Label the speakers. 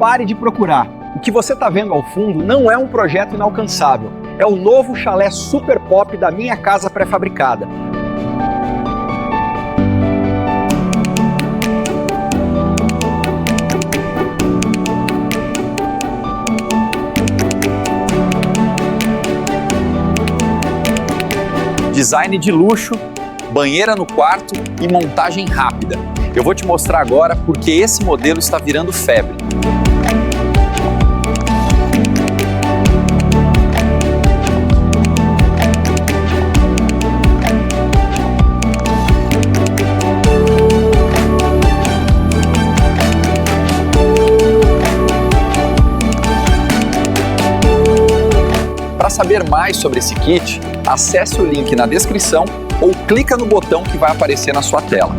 Speaker 1: pare de procurar. O que você está vendo ao fundo não é um projeto inalcançável. É o novo chalé super pop da Minha Casa Pré-Fabricada. Design de luxo, banheira no quarto e montagem rápida. Eu vou te mostrar agora porque esse modelo está virando febre. Para saber mais sobre esse kit, acesse o link na descrição ou clica no botão que vai aparecer na sua tela.